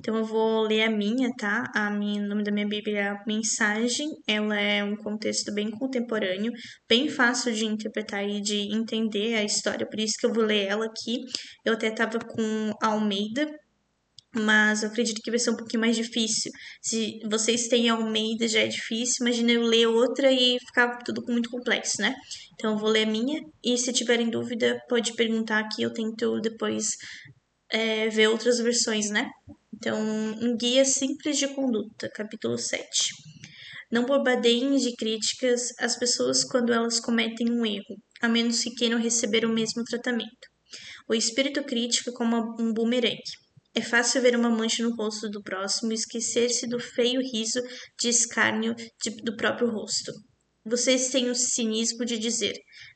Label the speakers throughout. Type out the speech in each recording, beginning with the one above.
Speaker 1: Então eu vou ler a minha, tá? O nome da minha Bíblia é a Mensagem. Ela é um contexto bem contemporâneo, bem fácil de interpretar e de entender a história, por isso que eu vou ler ela aqui. Eu até tava com a Almeida, mas eu acredito que vai ser um pouquinho mais difícil. Se vocês têm Almeida já é difícil, imagina eu ler outra e ficar tudo muito complexo, né? Então eu vou ler a minha e se tiverem dúvida pode perguntar aqui, eu tento depois ver outras versões, né? Então, um guia simples de conduta, capítulo 7. Não bombardeiem de críticas as pessoas quando elas cometem um erro, a menos que queiram receber o mesmo tratamento. O espírito crítico é como um bumerangue. É fácil ver uma mancha no rosto do próximo e esquecer-se do feio riso de escárnio do próprio rosto. Vocês têm o cinismo de dizer: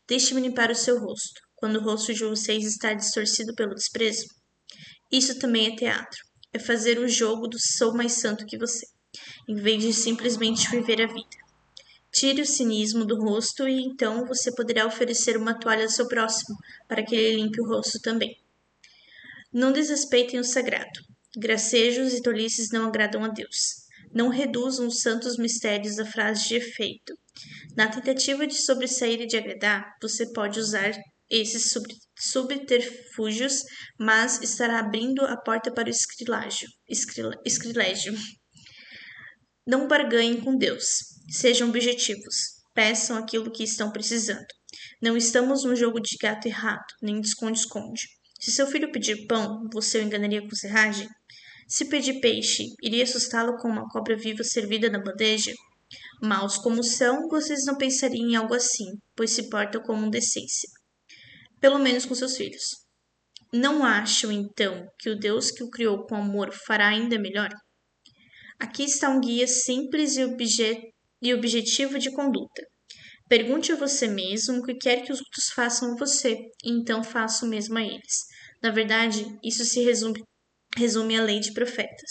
Speaker 1: deixe-me limpar o seu rosto, quando o rosto de vocês está distorcido pelo desprezo. Isso também é teatro. É fazer o jogo do sou mais santo que você, em vez de simplesmente viver a vida. Tire o cinismo do rosto e então você poderá oferecer uma toalha ao seu próximo, para que ele limpe o rosto também. Não desrespeitem o sagrado. Gracejos e tolices não agradam a Deus. Não reduzam os santos mistérios a frases de efeito. Na tentativa de sobressair e de agradar, você pode usar esses subterfúgios, mas estará abrindo a porta para o escrilégio. Não barganhem com Deus. Sejam objetivos. Peçam aquilo que estão precisando. Não estamos num jogo de gato e rato, nem de esconde-esconde. Se seu filho pedir pão, você o enganaria com serragem? Se pedir peixe, iria assustá-lo com uma cobra viva servida na bandeja? Maus como são, vocês não pensariam em algo assim, pois se portam com decência. Pelo menos com seus filhos. Não acham, então, que o Deus que o criou com amor fará ainda melhor? Aqui está um guia simples e objetivo de conduta. Pergunte a você mesmo o que quer que os outros façam a você, e então faça o mesmo a eles. Na verdade, isso se resume à lei de profetas.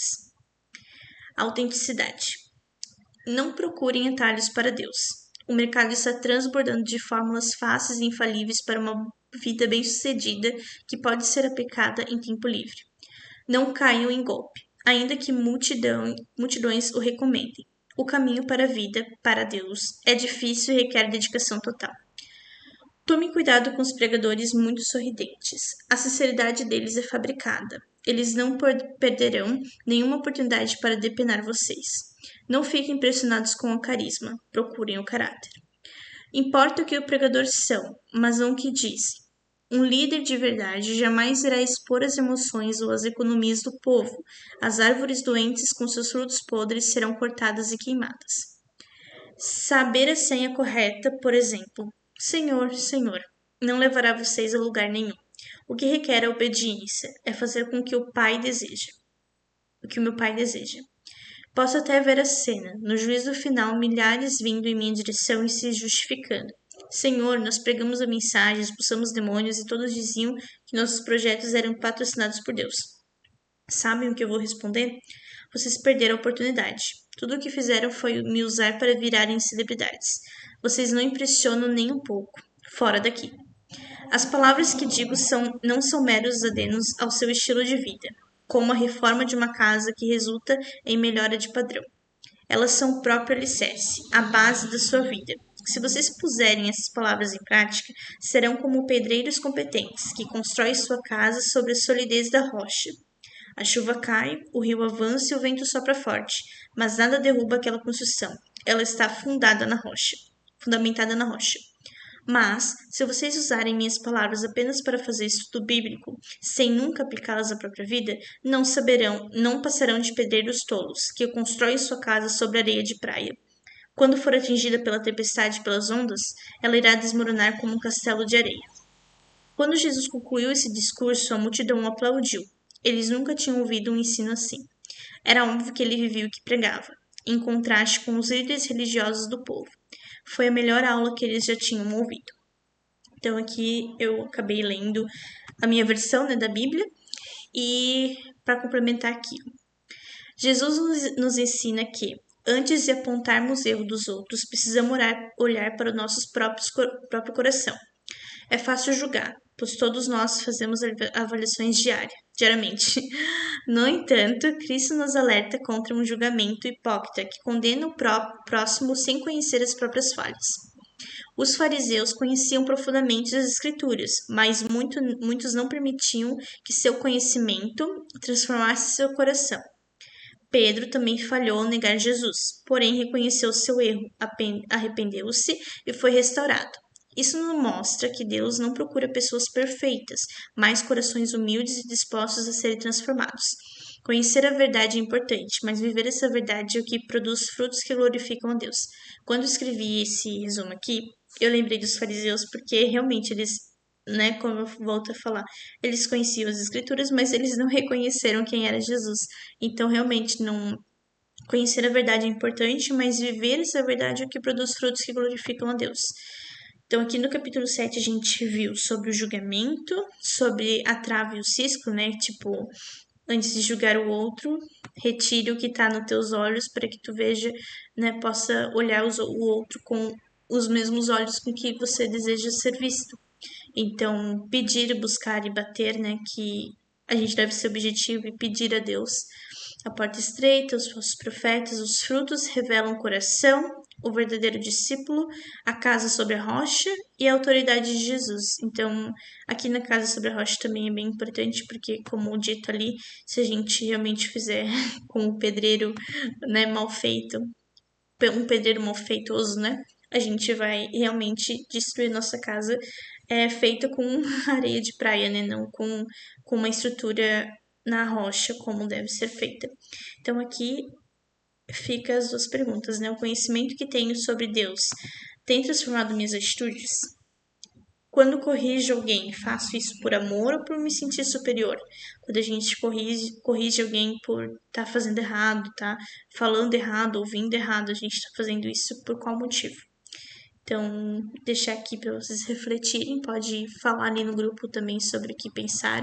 Speaker 1: Autenticidade. Não procurem atalhos para Deus. O mercado está transbordando de fórmulas fáceis e infalíveis para uma vida bem-sucedida que pode ser aplicada em tempo livre. Não caiam em golpe, ainda que multidões o recomendem. O caminho para a vida, para Deus, é difícil e requer dedicação total. Tome cuidado com os pregadores muito sorridentes. A sinceridade deles é fabricada. Eles não perderão nenhuma oportunidade para depenar vocês. Não fiquem impressionados com o carisma, procurem o caráter. Importa o que os pregadores são, mas não o que dizem. Um líder de verdade jamais irá expor as emoções ou as economias do povo. As árvores doentes com seus frutos podres serão cortadas e queimadas. Saber a senha correta, por exemplo, Senhor, Senhor, não levará vocês a lugar nenhum. O que requer a obediência é fazer com que o Pai deseja. O que o meu Pai deseja. Posso até ver a cena, no juízo final, milhares vindo em minha direção e se justificando. Senhor, nós pregamos a mensagem, expulsamos demônios e todos diziam que nossos projetos eram patrocinados por Deus. Sabem o que eu vou responder? Vocês perderam a oportunidade. Tudo o que fizeram foi me usar para virarem celebridades. Vocês não impressionam nem um pouco. Fora daqui. As palavras que digo não são meros adenos ao seu estilo de vida, como a reforma de uma casa que resulta em melhora de padrão. Elas são o próprio alicerce, a base da sua vida. Se vocês puserem essas palavras em prática, serão como pedreiros competentes que constroem sua casa sobre a solidez da rocha. A chuva cai, o rio avança e o vento sopra forte, mas nada derruba aquela construção. Ela está fundamentada na rocha. Mas, se vocês usarem minhas palavras apenas para fazer estudo bíblico, sem nunca aplicá-las à própria vida, não passarão de pedreiros tolos, que constroem sua casa sobre areia de praia. Quando for atingida pela tempestade e pelas ondas, ela irá desmoronar como um castelo de areia. Quando Jesus concluiu esse discurso, a multidão o aplaudiu. Eles nunca tinham ouvido um ensino assim. Era óbvio que ele vivia o que pregava, em contraste com os líderes religiosos do povo. Foi a melhor aula que eles já tinham ouvido. Então aqui eu acabei lendo a minha versão, né, da Bíblia. E para complementar aqui, Jesus nos ensina que, antes de apontarmos o erro dos outros, precisamos olhar para o nosso próprio coração. É fácil julgar, pois todos nós fazemos avaliações diariamente. No entanto, Cristo nos alerta contra um julgamento hipócrita que condena o próximo sem conhecer as próprias falhas. Os fariseus conheciam profundamente as Escrituras, mas muitos não permitiam que seu conhecimento transformasse seu coração. Pedro também falhou ao negar Jesus, porém reconheceu seu erro, arrependeu-se e foi restaurado. Isso nos mostra que Deus não procura pessoas perfeitas, mas corações humildes e dispostos a serem transformados. Conhecer a verdade é importante, mas viver essa verdade é o que produz frutos que glorificam a Deus. Quando escrevi esse resumo aqui, eu lembrei dos fariseus porque realmente eles, né, como eu volto a falar, eles conheciam as escrituras, mas eles não reconheceram quem era Jesus. Então, realmente, não conhecer a verdade é importante, mas viver essa verdade é o que produz frutos que glorificam a Deus. Então, aqui no capítulo 7, a gente viu sobre o julgamento, sobre a trave e o cisco, né? Tipo, antes de julgar o outro, retire o que está nos teus olhos para que tu veja, né? Possa olhar o outro com os mesmos olhos com que você deseja ser visto. Então, pedir, buscar e bater, né? Que a gente deve ser objetivo e pedir a Deus. A porta estreita, os falsos profetas, os frutos revelam o coração, o verdadeiro discípulo, a casa sobre a rocha e a autoridade de Jesus. Então, aqui na casa sobre a rocha também é bem importante, porque, como dito ali, se a gente realmente fizer com o pedreiro, né, mal feito, um pedreiro malfeitoso, né? A gente vai realmente destruir nossa casa feita com areia de praia, né? Não com uma estrutura na rocha como deve ser feita. Então aqui fica as duas perguntas, né? O conhecimento que tenho sobre Deus tem transformado minhas atitudes? Quando corrijo alguém, faço isso por amor ou por me sentir superior? Quando a gente corrige alguém por estar fazendo errado, tá falando errado, ouvindo errado, a gente está fazendo isso por qual motivo? Então, deixar aqui para vocês refletirem. Pode falar ali no grupo também sobre o que pensaram.